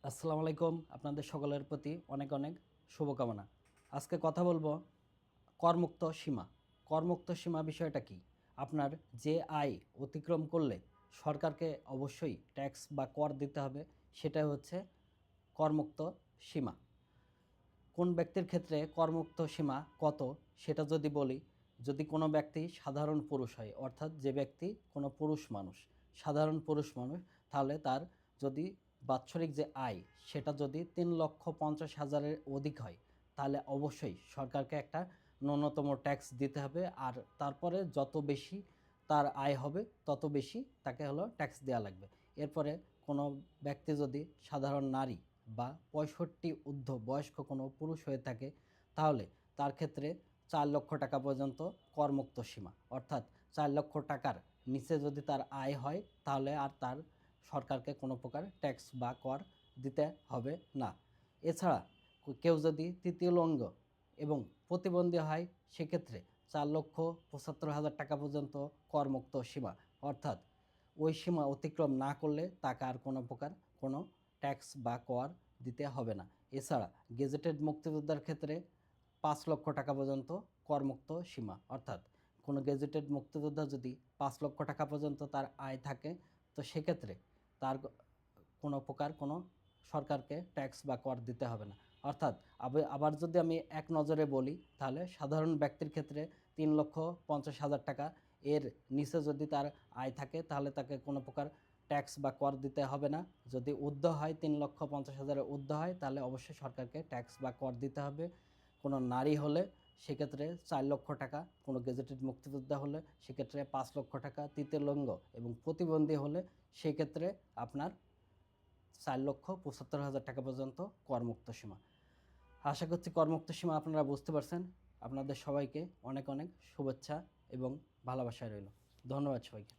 আসসালামু আলাইকুম। আপনাদের সকলের প্রতি অনেক অনেক শুভকামনা। আজকে কথা বলবো করমুক্ত সীমা। করমুক্ত সীমা বিষয়টা কি? আপনার যে আয় অতিক্রম করলে সরকারকে অবশ্যই ট্যাক্স বা কর দিতে হবে, সেটাই হচ্ছে করমুক্ত সীমা। কোন ব্যক্তির ক্ষেত্রে করমুক্ত সীমা কত সেটা যদি বলি, যদি কোনো ব্যক্তি সাধারণ পুরুষ হয়, অর্থাৎ যে ব্যক্তি কোনো পুরুষ মানুষ, সাধারণ পুরুষ মানুষ, তাহলে তার যদি বাৎসরিক যে আয় সেটা যদি ৩,৫০,০০০-এর অধিক হয়, তাহলে অবশ্যই সরকারকে একটা ন্যূনতম ট্যাক্স দিতে হবে। আর তারপরে যত বেশি তার আয় হবে তত বেশি তাকে ট্যাক্স দেওয়া লাগবে। এরপরে কোনো ব্যক্তি যদি সাধারণ নারী বা ৬৫ ঊর্ধ্ব বয়স্ক কোনো পুরুষ হয়ে থাকে, তাহলে তার ক্ষেত্রে ৪,০০,০০০ টাকা পর্যন্ত করমুক্ত সীমা। অর্থাৎ ৪,০০,০০০ টাকার নিচে যদি তার আয় হয়, তাহলে আর তার সরকারকে কোনো প্রকার ট্যাক্স বা কর দিতে হবে না। এছাড়া কেউ যদি তৃতীয় লিঙ্গ এবং প্রতিবন্ধী হয়, সেক্ষেত্রে ৪,৭৫,০০০ টাকা পর্যন্ত করমুক্ত সীমা। অর্থাৎ ওই সীমা অতিক্রম না করলে তাকে আর কোনো প্রকার কোনো ট্যাক্স বা কর দিতে হবে না। এছাড়া গেজেটেড মুক্তিযোদ্ধার ক্ষেত্রে ৫,০০,০০০ টাকা পর্যন্ত করমুক্ত সীমা। অর্থাৎ কোনো গেজেটেড মুক্তিযোদ্ধা যদি ৫,০০,০০০ টাকা পর্যন্ত তার আয় থাকে, তো সেক্ষেত্রে তার কোনো প্রকার কোনো সরকারকে ট্যাক্স বা কর দিতে হবে না। অর্থাৎ আবার যদি আমি এক নজরে বলি, তাহলে সাধারণ ব্যক্তির ক্ষেত্রে ৩,৫০,০০০ টাকা এর নিচে যদি তার আয় থাকে, তাহলে তাকে কোনো প্রকার ট্যাক্স বা কর দিতে হবে না। যদি ঊর্ধ্ব হয়, ৩,৫০,০০০-এর ঊর্ধ্ব হয়, তাহলে অবশ্যই সরকারকে ট্যাক্স বা কর দিতে হবে। কোনো নারী হলে সেক্ষেত্রে ৪,০০,০০০ টাকা, কোনো গেজেটেড মুক্তিযোদ্ধা হলে সেক্ষেত্রে ৫,০০,০০০ টাকা, তৃতীয় লিঙ্গ এবং প্রতিবন্ধী হলে সেক্ষেত্রে আপনার ৪,৭৫,০০০ টাকা পর্যন্ত করমুক্ত সীমা। আশা করছি করমুক্ত সীমা আপনারা বুঝতে পারছেন। আপনাদের সবাইকে অনেক অনেক শুভেচ্ছা এবং ভালোবাসা রইল। ধন্যবাদ সবাইকে।